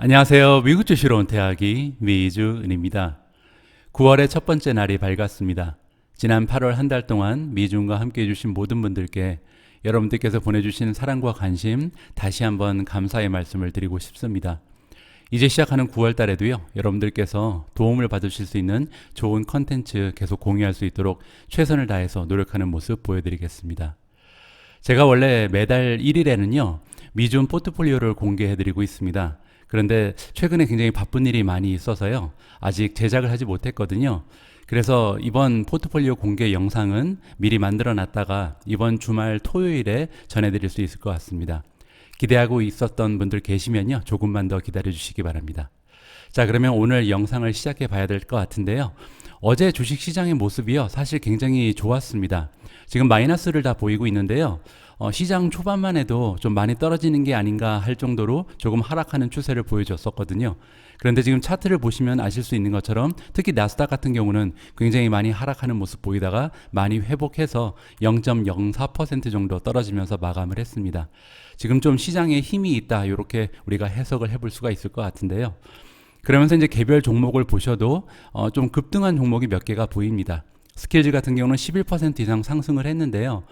안녕하세요. 미국 주시러 온 태학이 미주은입니다. 9월의 첫 번째 날이 밝았습니다. 지난 8월 한 달 동안 미주은과 함께 해주신 모든 분들께 여러분들께서 보내주신 사랑과 관심 다시 한번 감사의 말씀을 드리고 싶습니다. 이제 시작하는 9월 달에도요, 여러분들께서 도움을 받으실 수 있는 좋은 컨텐츠 계속 공유할 수 있도록 최선을 다해서 노력하는 모습 보여드리겠습니다. 제가 원래 매달 1일에는요, 미주은 포트폴리오를 공개해드리고 있습니다. 그런데 최근에 굉장히 바쁜 일이 많이 있어서요, 아직 제작을 하지 못했거든요. 그래서 이번 포트폴리오 공개 영상은 미리 만들어 놨다가 이번 주말 토요일에 전해드릴 수 있을 것 같습니다. 기대하고 있었던 분들 계시면요, 조금만 더 기다려 주시기 바랍니다. 자, 그러면 오늘 영상을 시작해 봐야 될 것 같은데요. 어제 주식시장의 모습이요, 사실 굉장히 좋았습니다. 지금 마이너스를 다 보이고 있는데요. 시장 초반만 해도 좀 많이 떨어지는 게 아닌가 할 정도로 조금 하락하는 추세를 보여줬었거든요. 그런데 지금 차트를 보시면 아실 수 있는 것처럼 특히 나스닥 같은 경우는 굉장히 많이 하락하는 모습 보이다가 많이 회복해서 0.04% 정도 떨어지면서 마감을 했습니다. 지금 좀 시장에 힘이 있다, 이렇게 우리가 해석을 해볼 수가 있을 것 같은데요. 그러면서 이제 개별 종목을 보셔도 좀 급등한 종목이 몇 개가 보입니다. 스킬즈 같은 경우는 11% 이상 상승을 했는데요.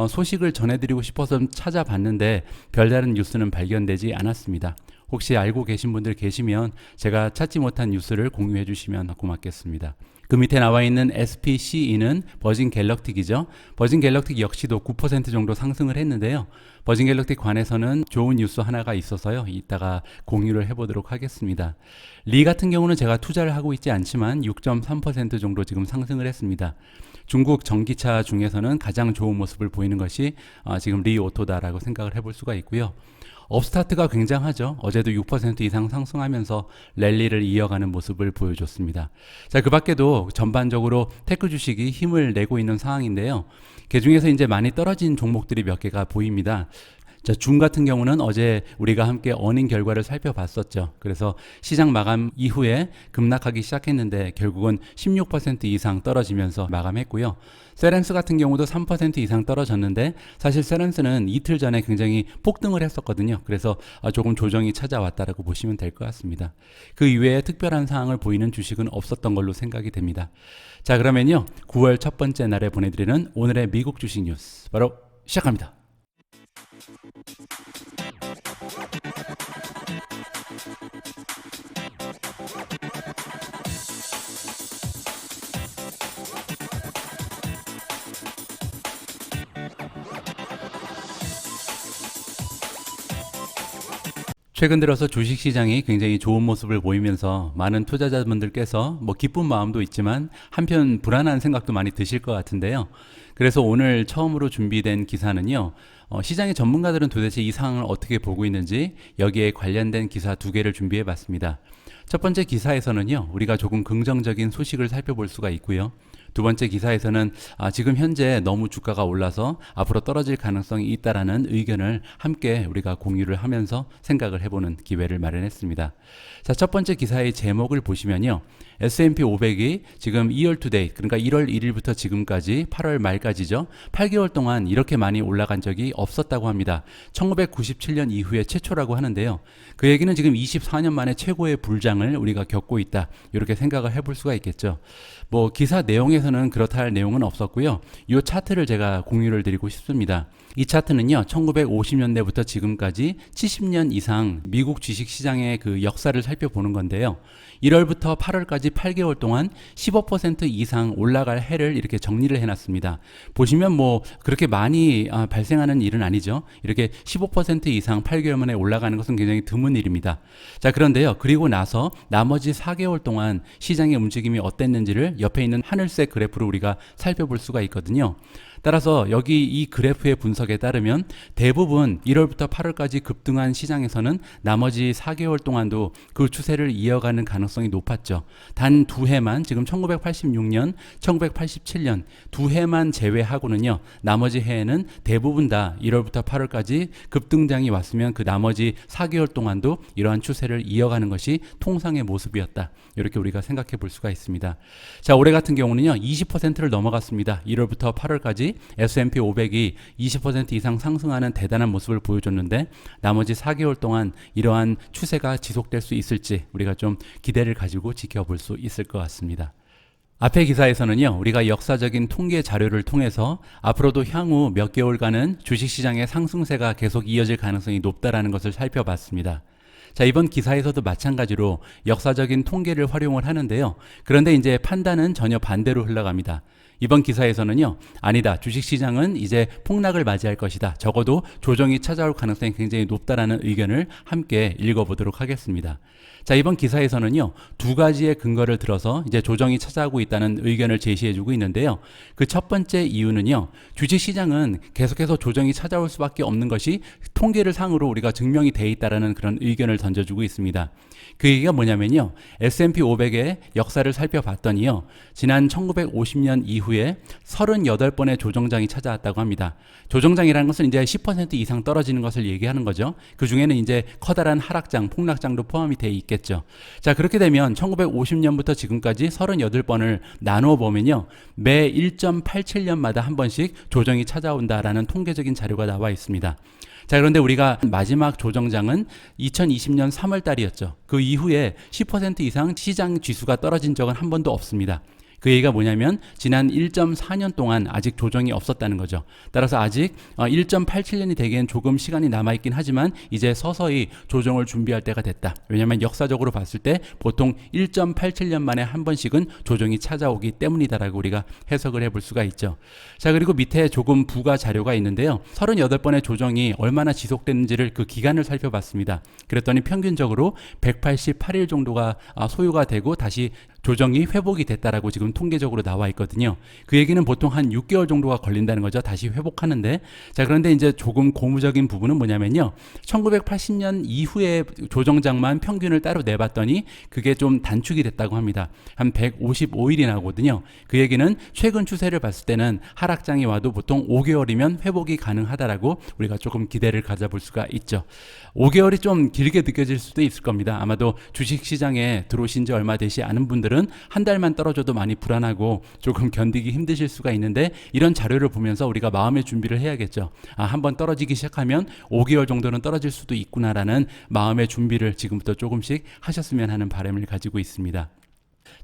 소식을 전해드리고 싶어서 찾아봤는데 별다른 뉴스는 발견되지 않았습니다. 혹시 알고 계신 분들 계시면 제가 찾지 못한 뉴스를 공유해 주시면 고맙겠습니다. 그 밑에 나와 있는 SPCE는 버진 갤럭틱이죠. 버진 갤럭틱 역시도 9% 정도 상승을 했는데요. 버진 갤럭틱 관해서는 좋은 뉴스 하나가 있어서요, 이따가 공유를 해보도록 하겠습니다. 리 같은 경우는 제가 투자를 하고 있지 않지만 6.3% 정도 지금 상승을 했습니다. 중국 전기차 중에서는 가장 좋은 모습을 보이는 것이 지금 리오토다라고 생각을 해볼 수가 있고요. 업스타트가 굉장하죠. 어제도 6% 이상 상승하면서 랠리를 이어가는 모습을 보여줬습니다. 자, 그 밖에도 전반적으로 테크 주식이 힘을 내고 있는 상황인데요. 그 중에서 이제 많이 떨어진 종목들이 몇 개가 보입니다. 자, 줌 같은 경우는 어제 우리가 함께 어닝 결과를 살펴봤었죠. 그래서 시장 마감 이후에 급락하기 시작했는데 결국은 16% 이상 떨어지면서 마감했고요. 세렌스 같은 경우도 3% 이상 떨어졌는데 사실 세렌스는 이틀 전에 굉장히 폭등을 했었거든요. 그래서 조금 조정이 찾아왔다라고 보시면 될 것 같습니다. 그 이외에 특별한 사항을 보이는 주식은 없었던 걸로 생각이 됩니다. 자, 그러면요, 9월 첫 번째 날에 보내드리는 오늘의 미국 주식 뉴스 바로 시작합니다. 최근 들어서 주식시장이 굉장히 좋은 모습을 보이면서 많은 투자자분들께서 기쁜 마음도 있지만 한편 불안한 생각도 많이 드실 것 같은데요. 그래서 오늘 처음으로 준비된 기사는요, 시장의 전문가들은 도대체 이 상황을 어떻게 보고 있는지 여기에 관련된 기사 두 개를 준비해 봤습니다. 첫 번째 기사에서는요, 우리가 조금 긍정적인 소식을 살펴볼 수가 있고요. 두 번째 기사에서는 지금 현재 너무 주가가 올라서 앞으로 떨어질 가능성이 있다라는 의견을 함께 우리가 공유를 하면서 생각을 해보는 기회를 마련했습니다. 자, 첫 번째 기사의 제목을 보시면요, S&P 500이 지금 2월 투데이, 그러니까 1월 1일부터 지금까지 8월 말까지죠, 8개월 동안 이렇게 많이 올라간 적이 없었다고 합니다. 1997년 이후에 최초라고 하는데요. 그 얘기는 지금 24년 만에 최고의 불장을 우리가 겪고 있다, 이렇게 생각을 해볼 수가 있겠죠. 기사 내용에서는 그렇다 할 내용은 없었고요. 이 차트를 제가 공유를 드리고 싶습니다. 이 차트는요, 1950년대부터 지금까지 70년 이상 미국 주식시장의 그 역사를 살펴보는 건데요. 1월부터 8월까지 8개월 동안 15% 이상 올라갈 해를 이렇게 정리를 해놨습니다. 보시면 그렇게 많이 발생하는 일은 아니죠. 이렇게 15% 이상 8개월 만에 올라가는 것은 굉장히 드문 일입니다. 자, 그런데요, 그리고 나서 나머지 4개월 동안 시장의 움직임이 어땠는지를 옆에 있는 하늘색 그래프로 우리가 살펴볼 수가 있거든요. 따라서 여기 이 그래프의 분석에 따르면 대부분 1월부터 8월까지 급등한 시장에서는 나머지 4개월 동안도 그 추세를 이어가는 가능성이 높았죠. 단 두 해만, 지금 1986년, 1987년 두 해만 제외하고는요, 나머지 해에는 대부분 다 1월부터 8월까지 급등장이 왔으면 그 나머지 4개월 동안도 이러한 추세를 이어가는 것이 통상의 모습이었다. 이렇게 우리가 생각해 볼 수가 있습니다. 자, 올해 같은 경우는요, 20%를 넘어갔습니다. 1월부터 8월까지 S&P 500이 20% 이상 상승하는 대단한 모습을 보여줬는데, 나머지 4개월 동안 이러한 추세가 지속될 수 있을지 우리가 좀 기대를 가지고 지켜볼 수 있을 것 같습니다. 앞의 기사에서는요, 우리가 역사적인 통계 자료를 통해서 앞으로도 향후 몇 개월간은 주식시장의 상승세가 계속 이어질 가능성이 높다라는 것을 살펴봤습니다. 자, 이번 기사에서도 마찬가지로 역사적인 통계를 활용을 하는데요. 그런데 이제 판단은 전혀 반대로 흘러갑니다. 이번 기사에서는요, 아니다, 주식시장은 이제 폭락을 맞이할 것이다, 적어도 조정이 찾아올 가능성이 굉장히 높다라는 의견을 함께 읽어보도록 하겠습니다. 자, 이번 기사에서는요, 두 가지의 근거를 들어서 이제 조정이 찾아오고 있다는 의견을 제시해주고 있는데요. 그 첫 번째 이유는요, 주식시장은 계속해서 조정이 찾아올 수밖에 없는 것이 통계를 상으로 우리가 증명이 돼 있다라는 그런 의견을 던져주고 있습니다. 그 얘기가 뭐냐면요, S&P 500의 역사를 살펴봤더니요, 지난 1950년 이후에 38번의 조정장이 찾아왔다고 합니다. 조정장이라는 것은 이제 10% 이상 떨어지는 것을 얘기하는 거죠. 그 중에는 이제 커다란 하락장, 폭락장도 포함이 돼 있겠죠. 자, 그렇게 되면 1950년부터 지금까지 38번을 나누어 보면요, 매 1.87년마다 한 번씩 조정이 찾아온다라는 통계적인 자료가 나와 있습니다. 자, 그런데 우리가 마지막 조정장은 2020년 3월 달이었죠. 그 이후에 10% 이상 시장 지수가 떨어진 적은 한 번도 없습니다. 그 얘기가 뭐냐면 지난 1.4년 동안 아직 조정이 없었다는 거죠. 따라서 아직 1.87년이 되기엔 조금 시간이 남아있긴 하지만 이제 서서히 조정을 준비할 때가 됐다. 왜냐하면 역사적으로 봤을 때 보통 1.87년 만에 한 번씩은 조정이 찾아오기 때문이다라고 우리가 해석을 해볼 수가 있죠. 자, 그리고 밑에 조금 부가 자료가 있는데요, 38번의 조정이 얼마나 지속됐는지를 그 기간을 살펴봤습니다. 그랬더니 평균적으로 188일 정도가 소요가 되고 다시 조정이 회복이 됐다라고 지금 통계적으로 나와 있거든요. 그 얘기는 보통 한 6개월 정도가 걸린다는 거죠. 다시 회복하는데. 자, 그런데 이제 조금 고무적인 부분은 뭐냐면요, 1980년 이후에 조정장만 평균을 따로 내봤더니 그게 좀 단축이 됐다고 합니다. 한 155일이 나오거든요. 그 얘기는 최근 추세를 봤을 때는 하락장이 와도 보통 5개월이면 회복이 가능하다라고 우리가 조금 기대를 가져볼 수가 있죠. 5개월이 좀 길게 느껴질 수도 있을 겁니다. 아마도 주식시장에 들어오신 지 얼마 되지 않은 분들은 한 달만 떨어져도 많이 불안하고 조금 견디기 힘드실 수가 있는데, 이런 자료를 보면서 우리가 마음의 준비를 해야겠죠. 한번 떨어지기 시작하면 5개월 정도는 떨어질 수도 있구나라는 마음의 준비를 지금부터 조금씩 하셨으면 하는 바람을 가지고 있습니다.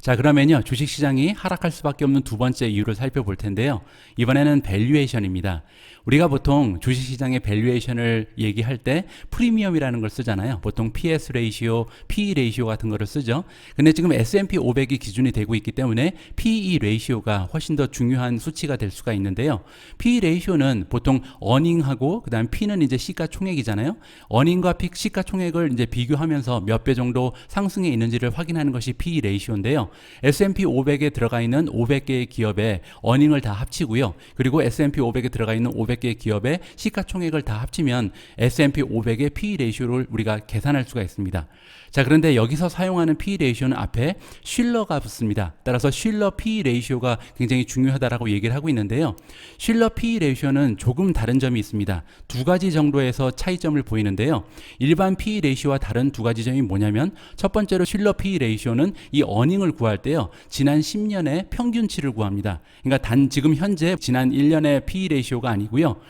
자, 그러면요, 주식시장이 하락할 수밖에 없는 두 번째 이유를 살펴볼 텐데요. 이번에는 밸류에이션입니다. 우리가 보통 주식시장의 밸류에이션을 얘기할 때 프리미엄이라는 걸 쓰잖아요. 보통 PS 레이시오, PE 레이시오 같은 거를 쓰죠. 근데 지금 S&P 500이 기준이 되고 있기 때문에 PE 레이시오가 훨씬 더 중요한 수치가 될 수가 있는데요. PE 레이시오는 보통 어닝하고 그다음 P는 이제 시가총액이잖아요. 어닝과 시가총액을 이제 비교하면서 몇 배 정도 상승해 있는지를 확인하는 것이 PE 레이시오인데요. S&P 500에 들어가 있는 500개의 기업의 어닝을 다 합치고요. 그리고 S&P 500에 들어가 있는 500개의 기업의 시가총액을 다 합치면 S&P 500의 PE 레이시오를 우리가 계산할 수가 있습니다. 자, 그런데 여기서 사용하는 PE 레이시오는 앞에 쉴러가 붙습니다. 따라서 쉴러 PE 레이시오가 굉장히 중요하다라고 얘기를 하고 있는데요. 쉴러 PE 레이시오는 조금 다른 점이 있습니다. 두 가지 정도에서 차이점을 보이는데요. 일반 PE 레이시오와 다른 두 가지 점이 뭐냐면, 첫 번째로 쉴러 PE 레이시오는 이 어닝을 구할 때요, 지난 10년의 평균치를 구합니다. 그러니까 지금 현재 지난 1년의 PE 레이시오가 아니고요.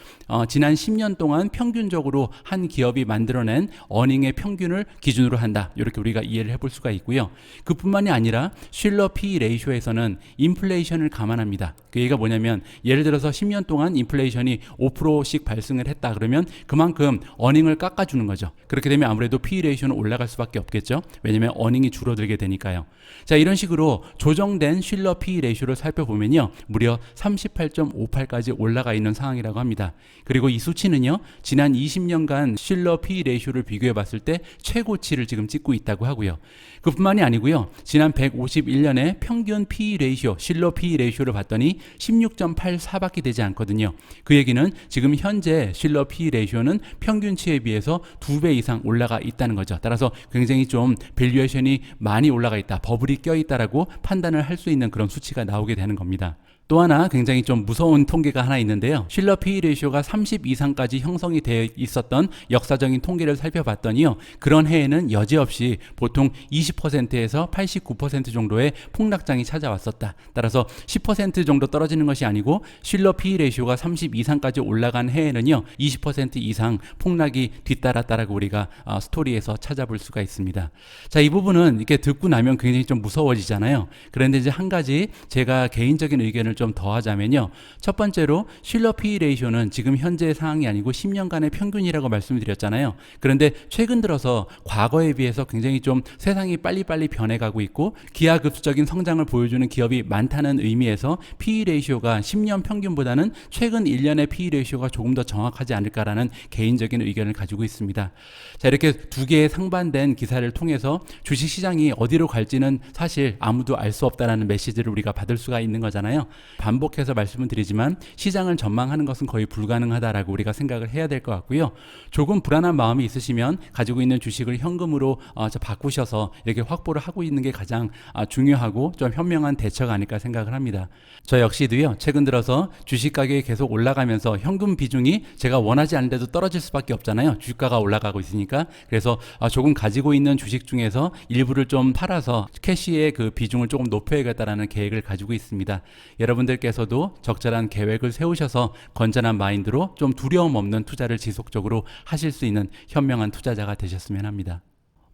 지난 10년 동안 평균적으로 한 기업이 만들어낸 어닝의 평균을 기준으로 한다. 이렇게 우리가 이해를 해볼 수가 있고요. 그뿐만이 아니라 쉴러 PE 레이시오에서는 인플레이션을 감안합니다. 그 얘기가 뭐냐면, 예를 들어서 10년 동안 인플레이션이 5%씩 발생을 했다 그러면 그만큼 어닝을 깎아주는 거죠. 그렇게 되면 아무래도 PE 레이시오는 올라갈 수밖에 없겠죠. 왜냐하면 어닝이 줄어들게 되니까요. 자, 이런 식으로 조정된 쉴러 PE 레이시오를 살펴보면요, 무려 38.58까지 올라가 있는 상황이라고 합니다. 그리고 이 수치는요, 지난 20년간 실러 PE 레이쇼를 비교해 봤을 때 최고치를 지금 찍고 있다고 하고요. 그뿐만이 아니고요, 지난 151년에 평균 PE 레이쇼, 실러 PE 레이쇼를 봤더니 16.84밖에 되지 않거든요. 그 얘기는 지금 현재 실러 PE 레이쇼는 평균치에 비해서 2배 이상 올라가 있다는 거죠. 따라서 굉장히 좀 밸류에이션이 많이 올라가 있다, 버블이 껴 있다라고 판단을 할 수 있는 그런 수치가 나오게 되는 겁니다. 또 하나 굉장히 좀 무서운 통계가 하나 있는데요. 실러 PE 레이쇼가 30 이상까지 형성이 되어 있었던 역사적인 통계를 살펴봤더니요, 그런 해에는 여지없이 보통 20%에서 89% 정도의 폭락장이 찾아왔었다. 따라서 10% 정도 떨어지는 것이 아니고 실러 PE 레이쇼가 30 이상까지 올라간 해에는요, 20% 이상 폭락이 뒤따랐다라고 우리가 스토리에서 찾아볼 수가 있습니다. 자, 이 부분은 이렇게 듣고 나면 굉장히 좀 무서워지잖아요. 그런데 이제 한 가지 제가 개인적인 의견을 좀 더하자면요, 첫 번째로 실러 PE 레이쇼는 지금 현재 상황이 아니고 10년간의 평균이라고 말씀드렸잖아요. 그런데 최근 들어서 과거에 비해서 굉장히 좀 세상이 빨리빨리 변해가고 있고 기하급수적인 성장을 보여주는 기업이 많다는 의미에서 PE 레이쇼가 10년 평균보다는 최근 1년의 PE 레이쇼가 조금 더 정확하지 않을까라는 개인적인 의견을 가지고 있습니다. 자, 이렇게 두 개의 상반된 기사를 통해서 주식시장이 어디로 갈지는 사실 아무도 알 수 없다라는 메시지를 우리가 받을 수가 있는 거잖아요. 반복해서 말씀을 드리지만 시장을 전망하는 것은 거의 불가능하다라고 우리가 생각을 해야 될 것 같고요. 조금 불안한 마음이 있으시면 가지고 있는 주식을 현금으로 바꾸셔서 이렇게 확보를 하고 있는 게 가장 중요하고 좀 현명한 대처가 아닐까 생각을 합니다. 저 역시도요, 최근 들어서 주식 가격이 계속 올라가면서 현금 비중이 제가 원하지 않는데도 떨어질 수밖에 없잖아요. 주가가 올라가고 있으니까. 그래서 조금 가지고 있는 주식 중에서 일부를 좀 팔아서 캐시의 그 비중을 조금 높여야겠다라는 계획을 가지고 있습니다. 여러분들께서도 적절한 계획을 세우셔서 건전한 마인드로 좀 두려움 없는 투자를 지속적으로 하실 수 있는 현명한 투자자가 되셨으면 합니다.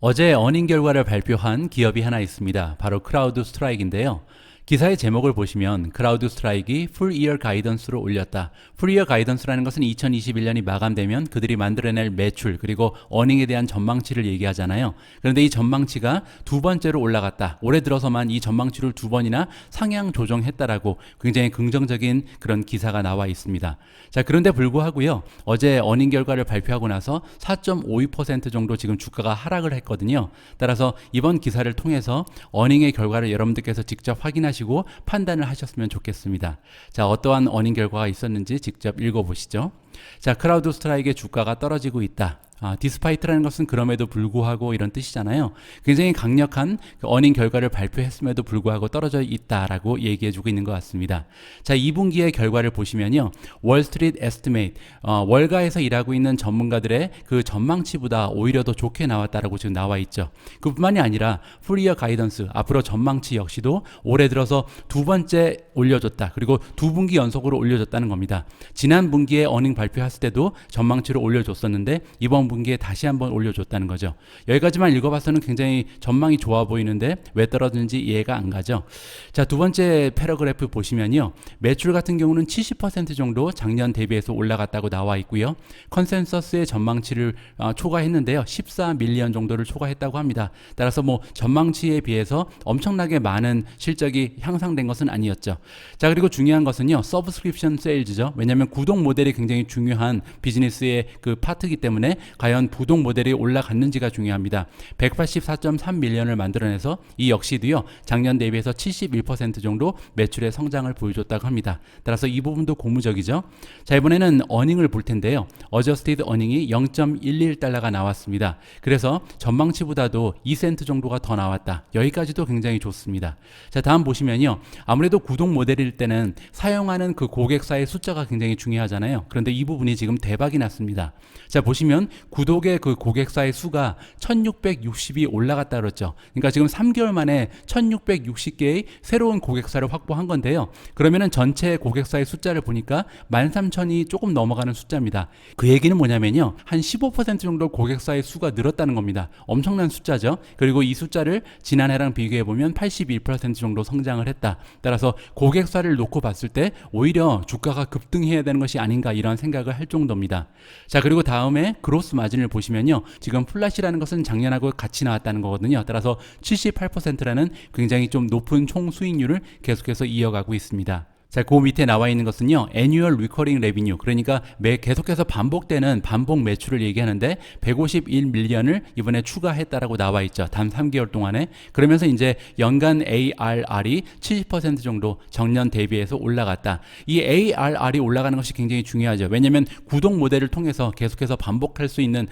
어제 어닝 결과를 발표한 기업이 하나 있습니다. 바로 크라우드 스트라이크인데요. 기사의 제목을 보시면 크라우드 스트라이크가 풀 이어 가이던스로 올렸다. 풀 이어 가이던스라는 것은 2021년이 마감되면 그들이 만들어낼 매출 그리고 어닝에 대한 전망치를 얘기하잖아요. 그런데 이 전망치가 두 번째로 올라갔다. 올해 들어서만 이 전망치를 두 번이나 상향 조정했다라고 굉장히 긍정적인 그런 기사가 나와 있습니다. 자, 그런데 불구하고요, 어제 어닝 결과를 발표하고 나서 4.52% 정도 지금 주가가 하락을 했거든요. 따라서 이번 기사를 통해서 어닝의 결과를 여러분들께서 직접 확인하시고 판단을 하셨으면 좋겠습니다. 자, 어떠한 어닝 결과가 있었는지 직접 읽어보시죠. 자, 크라우드 스트라이크의 주가가 떨어지고 있다. 디스파이트라는 것은 그럼에도 불구하고 이런 뜻이잖아요. 굉장히 강력한 어닝 결과를 발표했음에도 불구하고 떨어져 있다라고 얘기해주고 있는 것 같습니다. 자, 2분기의 결과를 보시면요, 월스트리트 에스티메이트, 월가에서 일하고 있는 전문가들의 그 전망치보다 오히려 더 좋게 나왔다라고 지금 나와 있죠. 그뿐만이 아니라 풀이어 가이던스, 앞으로 전망치 역시도 올해 들어서 두 번째 올려줬다. 그리고 두 분기 연속으로 올려줬다는 겁니다. 지난 분기에 어닝 발표했을 때도 전망치를 올려줬었는데 이번 분기에 다시 한번 올려줬다는 거죠. 여기까지만 읽어봐서는 굉장히 전망이 좋아 보이는데 왜 떨어지는지 이해가 안 가죠. 자, 두 번째 패러그래프 보시면요, 매출 같은 경우는 70% 정도 작년 대비해서 올라갔다고 나와 있고요. 컨센서스의 전망치를 초과했는데요, 14밀리언 정도를 초과했다고 합니다. 따라서 뭐 전망치에 비해서 엄청나게 많은 실적이 향상된 것은 아니었죠. 자, 그리고 중요한 것은요, 서브스크립션 세일즈죠. 왜냐하면 구독 모델이 굉장히 중요한 비즈니스의 그 파트이기 때문에 과연 구독 모델이 올라갔는지가 중요합니다. 184.3밀리언을 만들어내서 이 역시도요, 작년 대비해서 71% 정도 매출의 성장을 보여줬다고 합니다. 따라서 이 부분도 고무적이죠. 자, 이번에는 어닝을 볼 텐데요. 어저스티드 어닝이 0.11달러가 나왔습니다. 그래서 전망치보다도 2센트 정도가 더 나왔다. 여기까지도 굉장히 좋습니다. 자, 다음 보시면요, 아무래도 구독 모델일 때는 사용하는 그 고객사의 숫자가 굉장히 중요하잖아요. 그런데 이 부분이 지금 대박이 났습니다. 자, 보시면 구독의 그 고객사의 수가 1660이 올라갔다 그랬죠. 그러니까 지금 3개월 만에 1660개의 새로운 고객사를 확보한 건데요. 그러면은 전체 고객사의 숫자를 보니까 13,000이 조금 넘어가는 숫자입니다. 그 얘기는 뭐냐면요, 한 15% 정도 고객사의 수가 늘었다는 겁니다. 엄청난 숫자죠. 그리고 이 숫자를 지난해랑 비교해 보면 81% 정도 성장을 했다. 따라서 고객사를 놓고 봤을 때 오히려 주가가 급등해야 되는 것이 아닌가, 이런 생각을 할 정도입니다. 자, 그리고 다음에 그로스 마진을 보시면요, 지금 플랫이라는 것은 작년하고 같이 나왔다는 거거든요. 따라서 78%라는 굉장히 좀 높은 총 수익률을 계속해서 이어가고 있습니다. 자, 그 밑에 나와 있는 것은요, annual recurring revenue. 그러니까 계속해서 반복되는 반복 매출을 얘기하는데 151밀리언을 이번에 추가했다라고 나와 있죠. 단 3개월 동안에. 그러면서 이제 연간 ARR이 70% 정도 전년 대비해서 올라갔다. 이 ARR이 올라가는 것이 굉장히 중요하죠. 왜냐하면 구독 모델을 통해서 계속해서 반복될 수 있는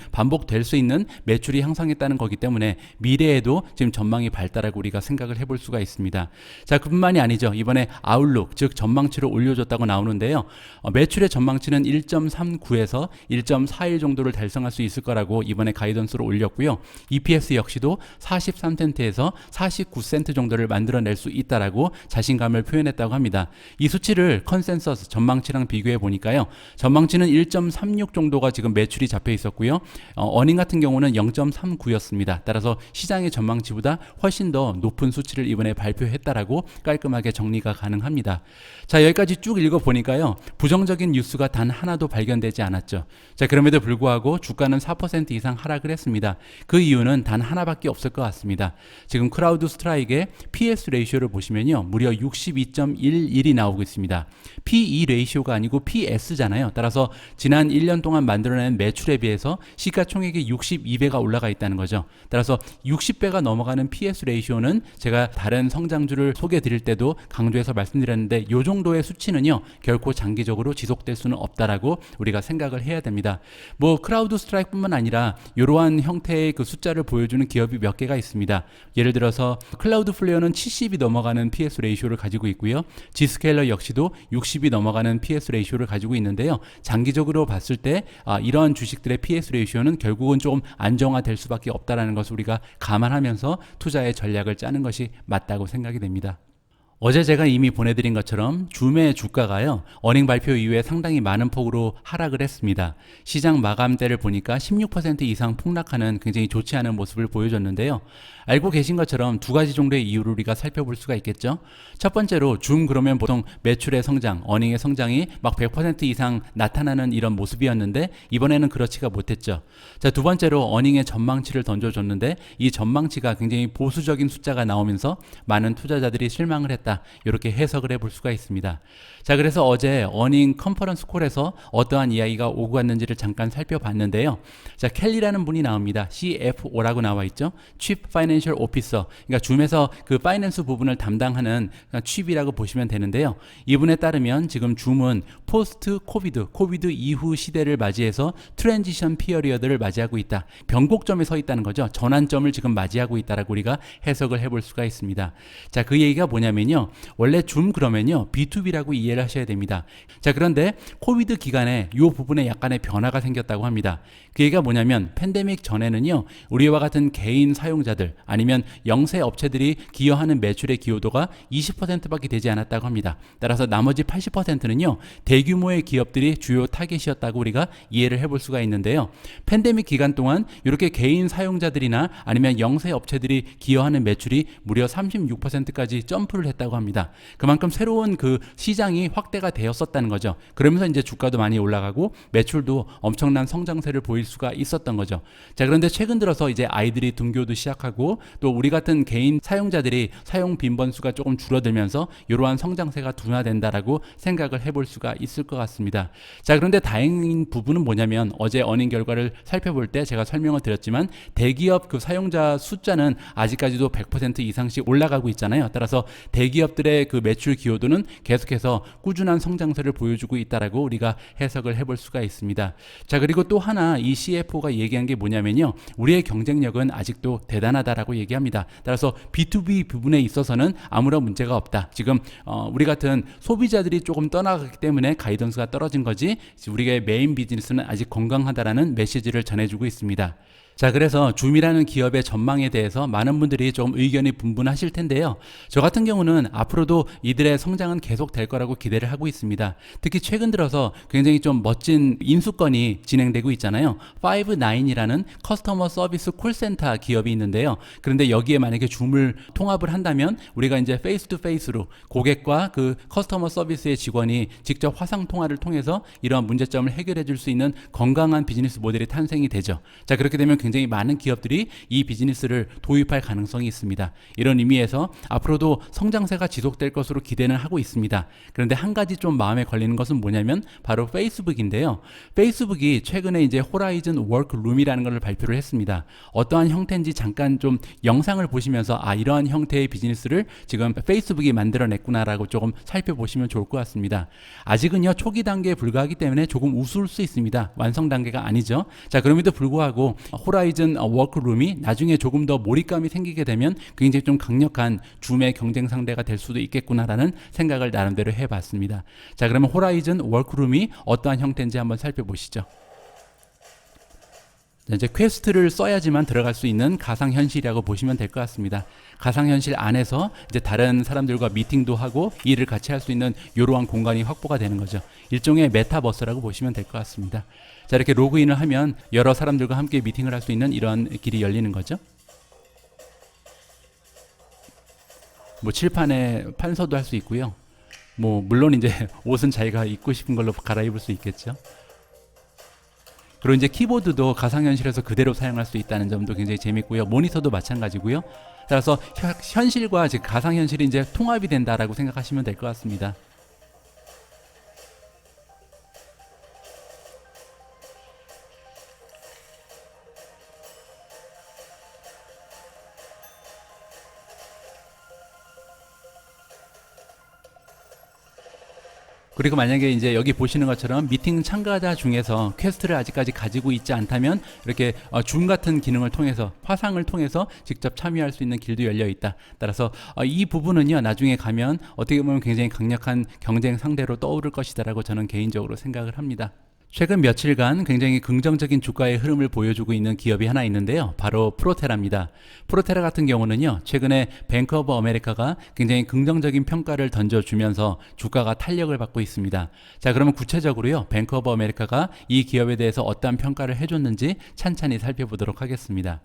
매출이 향상했다는 거기 때문에 미래에도 지금 전망이 밝다라고 우리가 생각을 해볼 수가 있습니다. 자, 그뿐만이 아니죠. 이번에 아웃룩, 즉 전망치를 올려줬다고 나오는데요. 매출의 전망치는 1.39에서 1.41 정도를 달성할 수 있을 거라고 이번에 가이던스로 올렸고요. EPS 역시도 43센트에서 49센트 정도를 만들어낼 수 있다라고 자신감을 표현했다고 합니다. 이 수치를 컨센서스 전망치랑 비교해 보니까요. 전망치는 1.36 정도가 지금 매출이 잡혀 있었고요. 어닝 같은 경우는 0.39였습니다. 따라서 시장의 전망치보다 훨씬 더 높은 수치를 이번에 발표했다라고 깔끔하게 정리가 가능합니다. 자, 여기까지 쭉 읽어보니까요. 부정적인 뉴스가 단 하나도 발견되지 않았죠. 자, 그럼에도 불구하고 주가는 4% 이상 하락을 했습니다. 그 이유는 단 하나밖에 없을 것 같습니다. 지금 크라우드 스트라이크의 PS 레이쇼를 보시면요. 무려 62.11이 나오고 있습니다. PE 레이쇼가 아니고 PS잖아요. 따라서 지난 1년 동안 만들어낸 매출에 비해서 시가총액이 62배가 올라가 있다는 거죠. 따라서 60배가 넘어가는 PS 레이쇼는 제가 다른 성장주를 소개해 드릴 때도 강조해서 말씀드렸는데 이 정도의 수치는요 결코 장기적으로 지속될 수는 없다라고 우리가 생각을 해야 됩니다. 뭐 크라우드 스트라이크뿐만 아니라 이러한 형태의 그 숫자를 보여주는 기업이 몇 개가 있습니다. 예를 들어서 클라우드 플레이어는 70이 넘어가는 PS 레이쇼를 가지고 있고요. 지스케일러 역시도 60이 넘어가는 PS 레이쇼를 가지고 있는데요. 장기적으로 봤을 때 이러한 주식들의 PS 레이쇼는 결국은 조금 안정화될 수밖에 없다라는 것을 우리가 감안하면서 투자의 전략을 짜는 것이 맞다고 생각이 됩니다. 어제 제가 이미 보내드린 것처럼 줌의 주가가요 어닝 발표 이후에 상당히 많은 폭으로 하락을 했습니다. 시장 마감대를 보니까 16% 이상 폭락하는 굉장히 좋지 않은 모습을 보여줬는데요. 알고 계신 것처럼 두 가지 정도의 이유를 우리가 살펴볼 수가 있겠죠. 첫 번째로 줌 그러면 보통 매출의 성장, 어닝의 성장이 막 100% 이상 나타나는 이런 모습이었는데 이번에는 그렇지가 못했죠. 자, 두 번째로 어닝의 전망치를 던져줬는데 이 전망치가 굉장히 보수적인 숫자가 나오면서 많은 투자자들이 실망을 했다. 이렇게 해석을 해볼 수가 있습니다. 자, 그래서 어제 어닝 컨퍼런스 콜에서 어떠한 이야기가 오고 갔는지를 잠깐 살펴봤는데요. 자, 켈리라는 분이 나옵니다. CFO라고 나와 있죠. Chief Financial Officer. 그러니까 줌에서 그 파이낸스 부분을 담당하는 칩이라고 보시면 되는데요. 이분에 따르면 지금 줌은 포스트 코비드 이후 시대를 맞이해서 트랜지션 피어리어드를 맞이하고 있다. 변곡점에 서 있다는 거죠. 전환점을 지금 맞이하고 있다라고 우리가 해석을 해볼 수가 있습니다. 자, 그 얘기가 뭐냐면요. 원래 줌 그러면요. B2B라고 이해를 하셔야 됩니다. 자, 그런데 코비드 기간에 이 부분에 약간의 변화가 생겼다고 합니다. 그 얘기가 뭐냐면 팬데믹 전에는요. 우리와 같은 개인 사용자들 아니면 영세 업체들이 기여하는 매출의 기여도가 20%밖에 되지 않았다고 합니다. 따라서 나머지 80%는요. 대규모의 기업들이 주요 타겟이었다고 우리가 이해를 해볼 수가 있는데요. 팬데믹 기간 동안 이렇게 개인 사용자들이나 아니면 영세 업체들이 기여하는 매출이 무려 36%까지 점프를 했다고 합니다. 그만큼 새로운 그 시장이 확대가 되었었다는 거죠. 그러면서 이제 주가도 많이 올라가고 매출도 엄청난 성장세를 보일 수가 있었던 거죠. 자, 그런데 최근 들어서 이제 아이들이 등교도 시작하고 또 우리 같은 개인 사용자들이 사용 빈번수가 조금 줄어들면서 이러한 성장세가 둔화된다라고 생각을 해볼 수가 있을 것 같습니다. 자, 그런데 다행인 부분은 뭐냐면 어제 어닝 결과를 살펴볼 때 제가 설명을 드렸지만 대기업 그 사용자 숫자는 아직까지도 100% 이상씩 올라가고 있잖아요. 따라서 대기업들의 그 매출 기여도는 계속해서 꾸준한 성장세를 보여주고 있다라고 우리가 해석을 해볼 수가 있습니다. 자, 그리고 또 하나 이 CFO가 얘기한 게 뭐냐면요. 우리의 경쟁력은 아직도 대단하다라고 얘기합니다. 따라서 B2B 부분에 있어서는 아무런 문제가 없다. 지금 우리 같은 소비자들이 조금 떠나갔기 때문에 가이던스가 떨어진 거지 우리의 메인 비즈니스는 아직 건강하다라는 메시지를 전해주고 있습니다. 자, 그래서 줌이라는 기업의 전망에 대해서 많은 분들이 좀 의견이 분분하실 텐데요. 저 같은 경우는 앞으로도 이들의 성장은 계속 될 거라고 기대를 하고 있습니다. 특히 최근 들어서 굉장히 좀 멋진 인수건이 진행되고 있잖아요. Five9이라는 커스터머 서비스 콜센터 기업이 있는데요. 그런데 여기에 만약에 줌을 통합을 한다면 우리가 이제 페이스 투 페이스로 고객과 그 커스터머 서비스의 직원이 직접 화상 통화를 통해서 이러한 문제점을 해결해 줄 수 있는 건강한 비즈니스 모델이 탄생이 되죠. 자, 그렇게 되면 굉장히 많은 기업들이 이 비즈니스를 도입할 가능성이 있습니다. 이런 의미에서 앞으로도 성장세가 지속될 것으로 기대는 하고 있습니다. 그런데 한 가지 좀 마음에 걸리는 것은 뭐냐면 바로 페이스북인데요. 페이스북이 최근에 이제 호라이즌 워크룸이라는 것을 발표를 했습니다. 어떠한 형태인지 잠깐 좀 영상을 보시면서 이러한 형태의 비즈니스를 지금 페이스북이 만들어냈구나라고 조금 살펴보시면 좋을 것 같습니다. 아직은요 초기 단계에 불과하기 때문에 조금 우스울 수 있습니다. 완성 단계가 아니죠. 자, 그럼에도 불구하고 호라이즌 워크룸이 나중에 조금 더 몰입감이 생기게 되면 굉장히 좀 강력한 줌의 경쟁 상대가 될 수도 있겠구나라는 생각을 나름대로 해봤습니다. 자, 그러면 호라이즌 워크룸이 어떠한 형태인지 한번 살펴보시죠. 이제 퀘스트를 써야지만 들어갈 수 있는 가상현실이라고 보시면 될 것 같습니다. 가상현실 안에서 이제 다른 사람들과 미팅도 하고 일을 같이 할 수 있는 이러한 공간이 확보가 되는 거죠. 일종의 메타버스라고 보시면 될 것 같습니다. 자, 이렇게 로그인을 하면 여러 사람들과 함께 미팅을 할 수 있는 이러한 길이 열리는 거죠. 뭐 칠판에 판서도 할 수 있고요. 뭐 물론 이제 옷은 자기가 입고 싶은 걸로 갈아입을 수 있겠죠. 그리고 이제 키보드도 가상현실에서 그대로 사용할 수 있다는 점도 굉장히 재밌고요. 모니터도 마찬가지고요. 따라서 현실과 즉 가상현실이 이제 통합이 된다라고 생각하시면 될 것 같습니다. 그리고 만약에 이제 여기 보시는 것처럼 미팅 참가자 중에서 퀘스트를 아직까지 가지고 있지 않다면 이렇게 줌 같은 기능을 통해서 화상을 통해서 직접 참여할 수 있는 길도 열려 있다. 따라서 이 부분은요 나중에 가면 어떻게 보면 굉장히 강력한 경쟁 상대로 떠오를 것이다라고 저는 개인적으로 생각을 합니다. 최근 며칠간 굉장히 긍정적인 주가의 흐름을 보여주고 있는 기업이 하나 있는데요. 바로 프로테라입니다. 프로테라 같은 경우는요. 최근에 뱅크 오브 아메리카가 굉장히 긍정적인 평가를 던져주면서 주가가 탄력을 받고 있습니다. 자, 그러면 구체적으로요. 뱅크 오브 아메리카가 이 기업에 대해서 어떠한 평가를 해줬는지 찬찬히 살펴보도록 하겠습니다.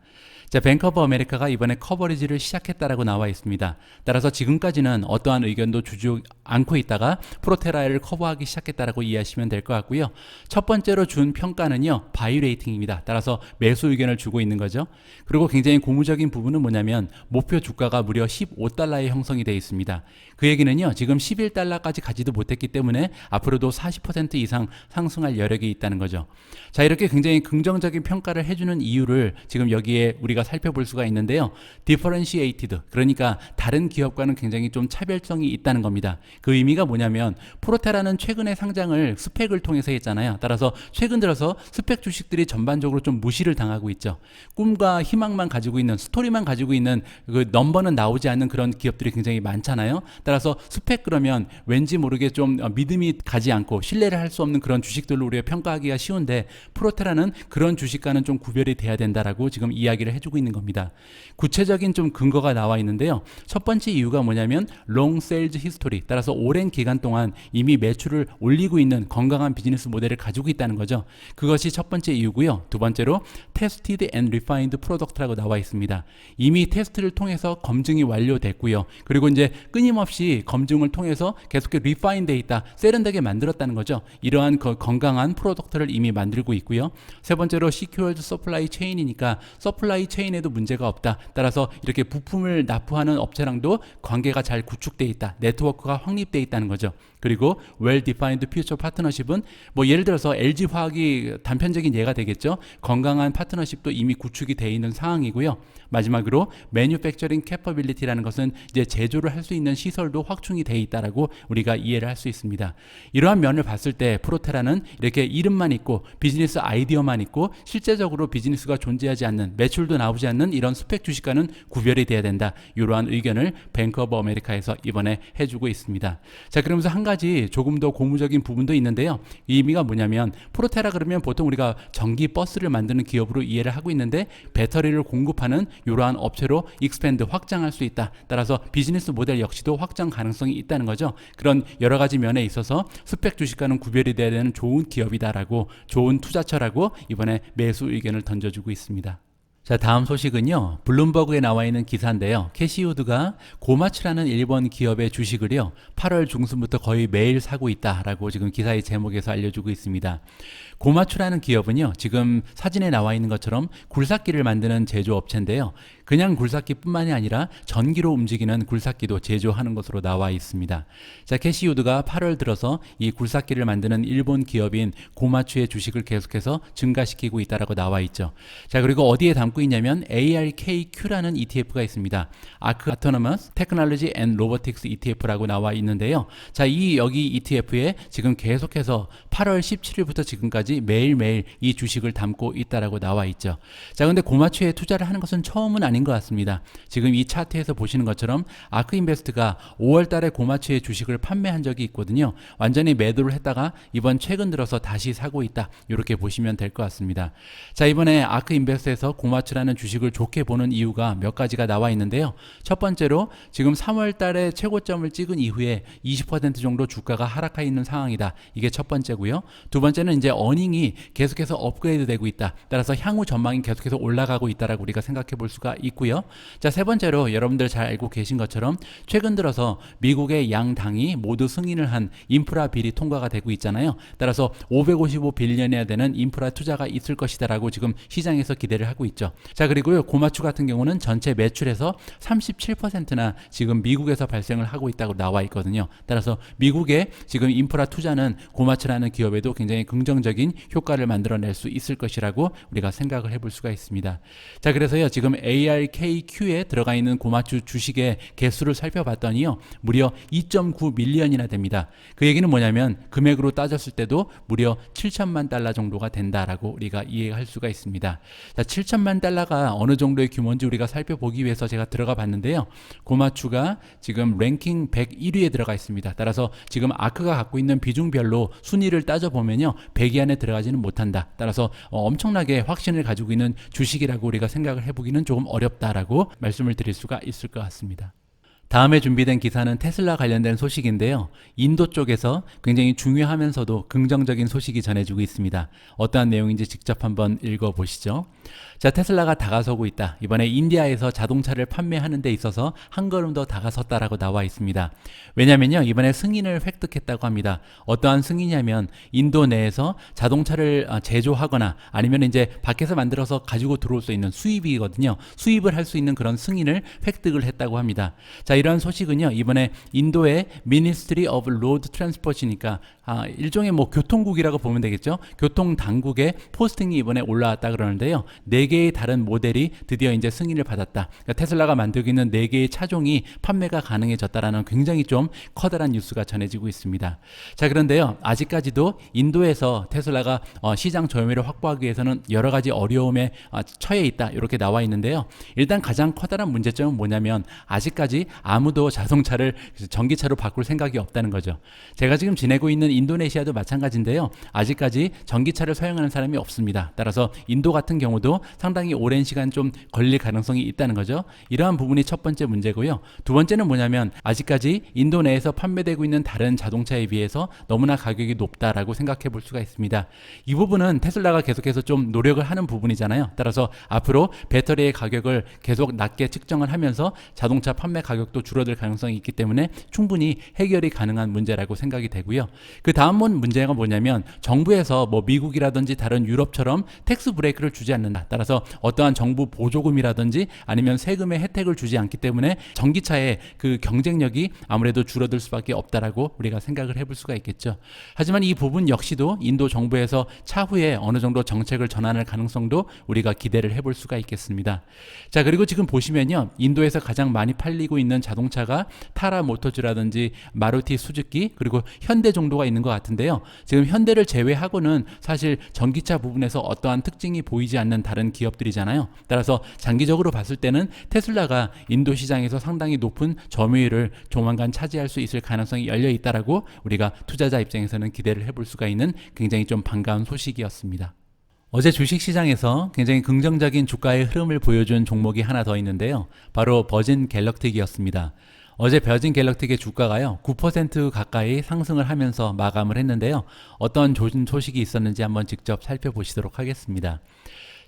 자, 뱅크 오브 아메리카가 이번에 커버리지를 시작했다라고 나와 있습니다. 따라서 지금까지는 어떠한 의견도 주지 않고 있다가 프로테라를 커버하기 시작했다라고 이해하시면 될 것 같고요. 첫 번째로 준 평가는요, 바이 레이팅입니다. 따라서 매수 의견을 주고 있는 거죠. 그리고 굉장히 고무적인 부분은 뭐냐면 목표 주가가 무려 15달러에 형성이 되어 있습니다. 그 얘기는요, 지금 11달러까지 가지도 못했기 때문에 앞으로도 40% 이상 상승할 여력이 있다는 거죠. 자, 이렇게 굉장히 긍정적인 평가를 해주는 이유를 지금 여기에 우리가 살펴볼 수가 있는데요. differentiated, 그러니까 다른 기업과는 굉장히 좀 차별성이 있다는 겁니다. 그 의미가 뭐냐면 프로테라는 최근에 상장을 스펙을 통해서 했잖아요. 따라서 최근 들어서 스펙 주식들이 전반적으로 좀 무시를 당하고 있죠. 꿈과 희망만 가지고 있는, 스토리만 가지고 있는 그 넘버는 나오지 않는 그런 기업들이 굉장히 많잖아요. 따라서 스펙 그러면 왠지 모르게 좀 믿음이 가지 않고 신뢰를 할 수 없는 그런 주식들로 우리가 평가하기가 쉬운데 프로테라는 그런 주식과는 좀 구별이 돼야 된다라고 지금 이야기를 해주고 있는 겁니다. 구체적인 좀 근거가 나와 있는데요. 첫 번째 이유가 뭐냐면 long sales history, 따라서 오랜 기간 동안 이미 매출을 올리고 있는 건강한 비즈니스 모델을 가지고 있다는 거죠. 그것이 첫 번째 이유고요. 두 번째로 tested and refined product라고 나와 있습니다. 이미 테스트를 통해서 검증이 완료됐고요. 그리고 이제 끊임없이 검증을 통해서 계속 refine 돼 있다, 세련되게 만들었다는 거죠. 이러한 건강한 프로덕트를 이미 만들고 있고요. 세 번째로 secured supply chain이니까 서플라이 체인에도 문제가 없다. 따라서 이렇게 부품을 납부하는 업체랑도 관계가 잘 구축돼 있다. 네트워크가 확립돼 있다는 거죠. 그리고 well-defined future partnership은 뭐 예를 들어서 LG화학이 단편적인 예가 되겠죠. 건강한 파트너십도 이미 구축이 되어 있는 상황이고요. 마지막으로 manufacturing capability라는 것은 이제 제조를 할 수 있는 시설도 확충이 되어 있다라고 우리가 이해를 할 수 있습니다. 이러한 면을 봤을 때 프로테라는 이렇게 이름만 있고 비즈니스 아이디어만 있고 실제적으로 비즈니스가 존재하지 않는, 매출도 나오지 않는 이런 스펙 주식과는 구별이 돼야 된다. 이러한 의견을 뱅크 오브 아메리카에서 이번에 해주고 있습니다. 자, 그러면서 한 가지 조금 더 고무적인 부분도 있는데요. 이 의미가 뭐냐면 프로테라 그러면 보통 우리가 전기 버스를 만드는 기업으로 이해를 하고 있는데 배터리를 공급하는 이러한 업체로 익스펜드, 확장할 수 있다. 따라서 비즈니스 모델 역시도 확장 가능성이 있다는 거죠. 그런 여러 가지 면에 있어서 스펙 주식과는 구별이 돼야 되는 좋은 기업이다라고, 좋은 투자처라고 이번에 매수 의견을 던져주고 있습니다. 자, 다음 소식은요. 블룸버그에 나와 있는 기사인데요. 캐시우드가 고마츠라는 일본 기업의 주식을요. 8월 중순부터 거의 매일 사고 있다라고 지금 기사의 제목에서 알려주고 있습니다. 고마츠라는 기업은요. 지금 사진에 나와 있는 것처럼 굴삭기를 만드는 제조업체인데요. 그냥 굴삭기뿐만이 아니라 전기로 움직이는 굴삭기도 제조하는 것으로 나와 있습니다. 자, 캐시우드가 8월 들어서 이 굴삭기를 만드는 일본 기업인 고마츠의 주식을 계속해서 증가시키고 있다라고 나와 있죠. 자, 그리고 어디에 담고 있냐면 ARKQ라는 ETF가 있습니다. 아크 Autonomous Technology and Robotics ETF라고 나와 있는데요. 자, 이 여기 ETF에 지금 계속해서 8월 17일부터 지금까지 매일매일 이 주식을 담고 있다라고 나와 있죠. 자, 근데 고마츠에 투자를 하는 것은 처음은 아닌 것 같습니다. 지금 이 차트에서 보시는 것처럼 아크인베스트가 5월 달에 고마츠의 주식을 판매한 적이 있거든요. 완전히 매도를 했다가 이번 최근 들어서 다시 사고 있다. 이렇게 보시면 될 것 같습니다. 자, 이번에 아크인베스트에서 고마츠라는 주식을 좋게 보는 이유가 몇 가지가 나와 있는데요. 첫 번째로 지금 3월 달에 최고점을 찍은 이후에 20% 정도 주가가 하락해 있는 상황이다. 이게 첫 번째고요. 두 번째는 이제 어닝이 계속해서 업그레이드 되고 있다. 따라서 향후 전망이 계속해서 올라가고 있다라고 우리가 생각해 볼 수가 있고요. 자, 세 번째로 여러분들 잘 알고 계신 것처럼 최근 들어서 미국의 양 당이 모두 승인을 한 인프라 빌이 통과가 되고 있잖아요. 따라서 555빌리언이나 되는 인프라 투자가 있을 것이다라고 지금 시장에서 기대를 하고 있죠. 자, 그리고요. 고마츠 같은 경우는 전체 매출에서 37%나 지금 미국에서 발생을 하고 있다고 나와 있거든요. 따라서 미국의 지금 인프라 투자는 고마츠라는 기업에도 굉장히 긍정적인 효과를 만들어낼 수 있을 것이라고 우리가 생각을 해볼 수가 있습니다. 자, 그래서요. 지금 ARKQ에 들어가 있는 고마츠 주식의 개수를 살펴봤더니요. 무려 2.9밀리언이나 됩니다. 그 얘기는 뭐냐면 금액으로 따졌을 때도 무려 7천만 달러 정도가 된다라고 우리가 이해할 수가 있습니다. 자, 7천만 달러가 어느 정도의 규모인지 우리가 살펴보기 위해서 제가 들어가 봤는데요. 고마츠가 지금 랭킹 101위에 들어가 있습니다. 따라서 지금 아크가 갖고 있는 비중별로 순위를 따져보면요. 100위 안에 들어가지는 못한다. 따라서 엄청나게 확신을 가지고 있는 주식이라고 우리가 생각을 해보기는 조금 어렵다라고 말씀을 드릴 수가 있을 것 같습니다. 다음에 준비된 기사는 테슬라 관련된 소식인데요. 인도 쪽에서 굉장히 중요하면서도 긍정적인 소식이 전해지고 있습니다. 어떠한 내용인지 직접 한번 읽어보시죠. 자, 테슬라가 다가서고 있다. 이번에 인디아에서 자동차를 판매하는 데 있어서 한 걸음 더 다가섰다라고 나와 있습니다. 왜냐면요, 이번에 승인을 획득했다고 합니다. 어떠한 승인이냐면 인도 내에서 자동차를 제조하거나 아니면 이제 밖에서 만들어서 가지고 들어올 수 있는 수입이거든요. 수입을 할 수 있는 그런 승인을 획득을 했다고 합니다. 자, 이러한 소식은요, 이번에 인도의 Ministry of Road Transport이니까 일종의 뭐 교통국이라고 보면 되겠죠. 교통당국의 포스팅이 이번에 올라왔다 그러는데요. 4개의 다른 모델이 드디어 이제 승인을 받았다. 그러니까 테슬라가 만들고 있는 4개의 차종이 판매가 가능해졌다라는 굉장히 좀 커다란 뉴스가 전해지고 있습니다. 자, 그런데요, 아직까지도 인도에서 테슬라가 시장 점유율을 확보하기 위해서는 여러 가지 어려움에 처해 있다. 이렇게 나와 있는데요. 일단 가장 커다란 문제점은 뭐냐면 아직까지 아무도 자동차를 전기차로 바꿀 생각이 없다는 거죠. 제가 지금 지내고 있는 인도네시아도 마찬가지인데요. 아직까지 전기차를 사용하는 사람이 없습니다. 따라서 인도 같은 경우도 상당히 오랜 시간 좀 걸릴 가능성이 있다는 거죠. 이러한 부분이 첫 번째 문제고요. 두 번째는 뭐냐면 아직까지 인도 내에서 판매되고 있는 다른 자동차에 비해서 너무나 가격이 높다라고 생각해 볼 수가 있습니다. 이 부분은 테슬라가 계속해서 좀 노력을 하는 부분이잖아요. 따라서 앞으로 배터리의 가격을 계속 낮게 측정을 하면서 자동차 판매 가격도 줄어들 가능성이 있기 때문에 충분히 해결이 가능한 문제라고 생각이 되고요. 그 다음 문제가 뭐냐면 정부에서 뭐 미국이라든지 다른 유럽처럼 텍스 브레이크를 주지 않는다. 따라서 어떠한 정부 보조금이라든지 아니면 세금의 혜택을 주지 않기 때문에 전기차의 그 경쟁력이 아무래도 줄어들 수밖에 없다라고 우리가 생각을 해볼 수가 있겠죠. 하지만 이 부분 역시도 인도 정부에서 차후에 어느 정도 정책을 전환할 가능성도 우리가 기대를 해볼 수가 있겠습니다. 자, 그리고 지금 보시면요. 인도에서 가장 많이 팔리고 있는 자동차가 타라 모터즈라든지 마루티 수즈키 그리고 현대 정도가 있는 것 같은데요. 지금 현대를 제외하고는 사실 전기차 부분에서 어떠한 특징이 보이지 않는 다른 기업들이잖아요. 따라서 장기적으로 봤을 때는 테슬라가 인도 시장에서 상당히 높은 점유율을 조만간 차지할 수 있을 가능성이 열려 있다라고 우리가 투자자 입장에서는 기대를 해볼 수가 있는 굉장히 좀 반가운 소식이었습니다. 어제 주식시장에서 굉장히 긍정적인 주가의 흐름을 보여준 종목이 하나 더 있는데요. 바로 버진 갤럭틱이었습니다. 어제 버진 갤럭틱의 주가가요 9% 가까이 상승을 하면서 마감을 했는데요. 어떤 좋은 소식이 있었는지 한번 직접 살펴보시도록 하겠습니다.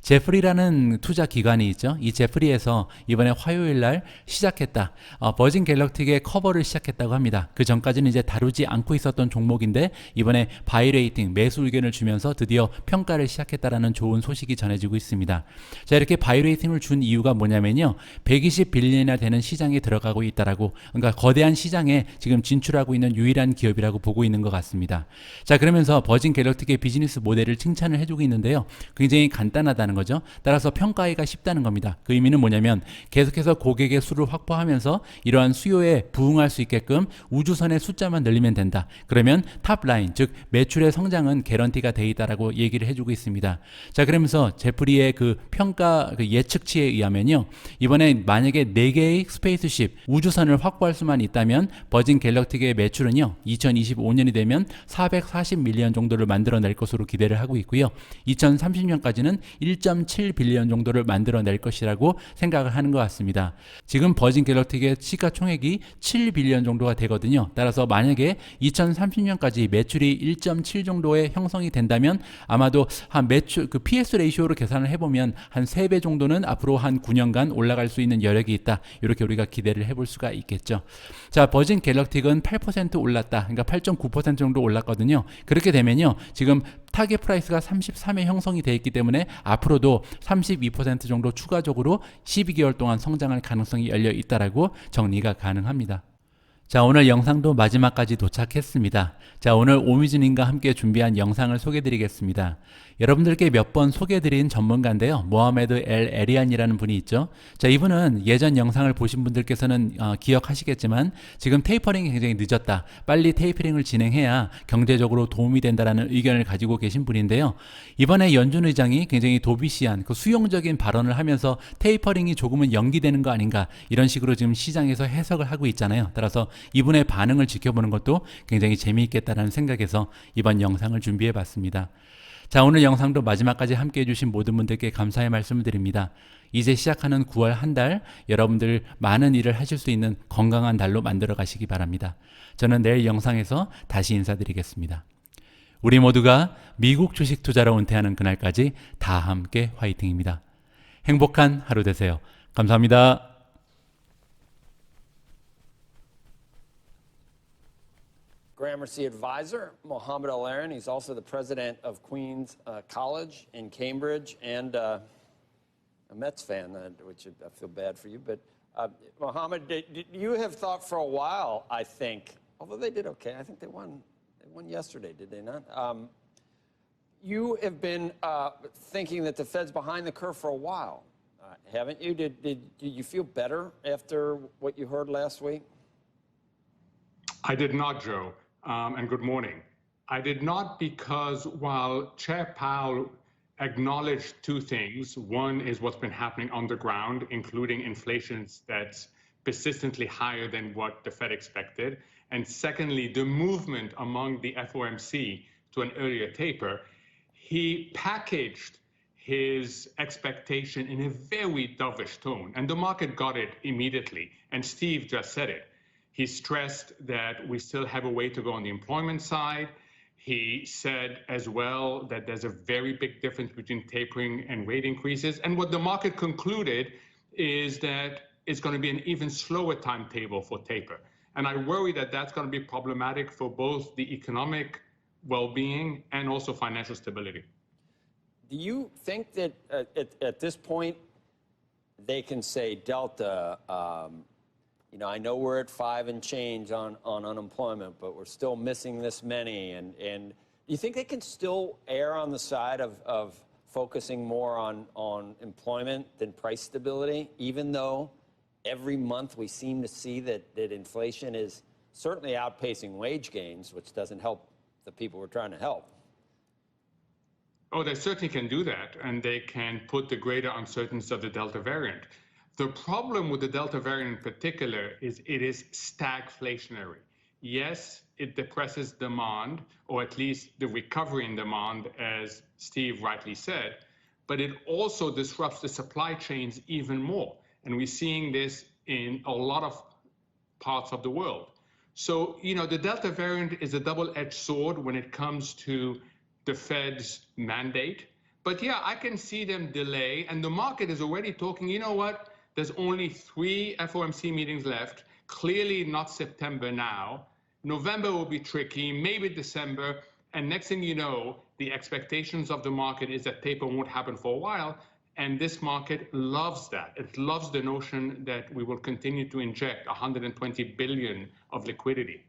제프리라는 투자 기관이 있죠. 이 제프리에서 이번에 화요일 날 시작했다. 버진 갤럭틱의 커버를 시작했다고 합니다. 그 전까지는 이제 다루지 않고 있었던 종목인데 이번에 바이 레이팅 매수 의견을 주면서 드디어 평가를 시작했다라는 좋은 소식이 전해지고 있습니다. 자, 이렇게 바이 레이팅을 준 이유가 뭐냐면요. 120빌리언이나 되는 시장에 들어가고 있다라고, 그러니까 거대한 시장에 지금 진출하고 있는 유일한 기업이라고 보고 있는 것 같습니다. 자, 그러면서 버진 갤럭틱의 비즈니스 모델을 칭찬을 해주고 있는데요. 굉장히 간단하다는 거죠. 따라서 평가하기가 쉽다는 겁니다. 그 의미는 뭐냐면 계속해서 고객의 수를 확보하면서 이러한 수요에 부응할 수 있게끔 우주선의 숫자만 늘리면 된다. 그러면 탑라인, 즉 매출의 성장은 개런티가 돼 있다라고 얘기를 해주고 있습니다. 자, 그러면서 제프리의 그 평가 그 예측치에 의하면요. 이번에 만약에 4개의 스페이스십 우주선을 확보할 수만 있다면 버진 갤럭틱의 매출은요. 2025년이 되면 440밀리언 정도를 만들어낼 것으로 기대를 하고 있고요. 2030년까지는 1.7빌리언 정도를 만들어낼 것이라고 생각을 하는 것 같습니다. 지금 버진 갤럭틱의 시가총액이 7빌리언 정도가 되거든요. 따라서 만약에 2030년까지 매출이 1.7 정도의 형성이 된다면 아마도 한 매출 그 PS 레이쇼로 계산을 해보면 한 3배 정도는 앞으로 한 9년간 올라갈 수 있는 여력이 있다. 이렇게 우리가 기대를 해볼 수가 있겠죠. 자, 버진 갤럭틱은 8% 올랐다. 그러니까 8.9% 정도 올랐거든요. 그렇게 되면요. 지금 타겟 프라이스가 33에 형성이 되어 있기 때문에 앞으로도 32% 정도 추가적으로 12개월 동안 성장할 가능성이 열려 있다라고 정리가 가능합니다. 자, 오늘 영상도 마지막까지 도착했습니다. 자, 오늘 오미준님과 함께 준비한 영상을 소개해드리겠습니다. 여러분들께 몇 번 소개해드린 전문가인데요. 모하메드 엘 에리안이라는 분이 있죠. 자, 이분은 예전 영상을 보신 분들께서는 기억하시겠지만 지금 테이퍼링이 굉장히 늦었다. 빨리 테이퍼링을 진행해야 경제적으로 도움이 된다라는 의견을 가지고 계신 분인데요. 이번에 연준 의장이 굉장히 도비시한 그 수용적인 발언을 하면서 테이퍼링이 조금은 연기되는 거 아닌가 이런 식으로 지금 시장에서 해석을 하고 있잖아요. 따라서 이분의 반응을 지켜보는 것도 굉장히 재미있겠다라는 생각에서 이번 영상을 준비해 봤습니다. 자, 오늘 영상도 마지막까지 함께 해주신 모든 분들께 감사의 말씀을 드립니다. 이제 시작하는 9월 한 달 여러분들 많은 일을 하실 수 있는 건강한 달로 만들어 가시기 바랍니다. 저는 내일 영상에서 다시 인사드리겠습니다. 우리 모두가 미국 주식 투자로 은퇴하는 그날까지 다 함께 화이팅입니다. 행복한 하루 되세요. 감사합니다. Gramercy advisor, Mohamed El-Erian. He's also the president of Queens College in Cambridge and a Mets fan, which I feel bad for you. But Mohamed, you have thought for a while, I think, although they did okay. I think they won yesterday, did they not? You have been thinking that the Fed's behind the curve for a while, haven't you? Did you feel better after what you heard last week? I did not, Joe. And good morning. I did not because while Chair Powell acknowledged two things, one is what's been happening on the ground, including inflation that's persistently higher than what the Fed expected, and secondly, the movement among the FOMC to an earlier taper, he packaged his expectation in a very dovish tone, and the market got it immediately, and Steve just said it. He stressed that we still have a way to go on the employment side. He said as well that there's a very big difference between tapering and rate increases. And what the market concluded is that it's going to be an even slower timetable for taper. And I worry that that's going to be problematic for both the economic well-being and also financial stability. Do you think that at this point they can say, Delta, you know, I know we're at 5 and change on unemployment, but we're still missing this many. And do you think they can still err on the side of focusing more on employment than price stability, even though every month we seem to see that inflation is certainly outpacing wage gains, which doesn't help the people we're trying to help? Oh, they certainly can do that, and they can put the greater uncertainty of the Delta variant. The problem with the Delta variant in particular is it is stagflationary. Yes, it depresses demand, or at least the recovery in demand, as Steve rightly said, but it also disrupts the supply chains even more. And we're seeing this in a lot of parts of the world. So, you know, the Delta variant is a double-edged sword when it comes to the Fed's mandate, But yeah, I can see them delay, and the market is already talking, you know what? There's only 3 FOMC meetings left, clearly not September now. November will be tricky, maybe December, and next thing you know, the expectations of the market is that taper won't happen for a while, and this market loves that. It loves the notion that we will continue to inject 120 billion of liquidity.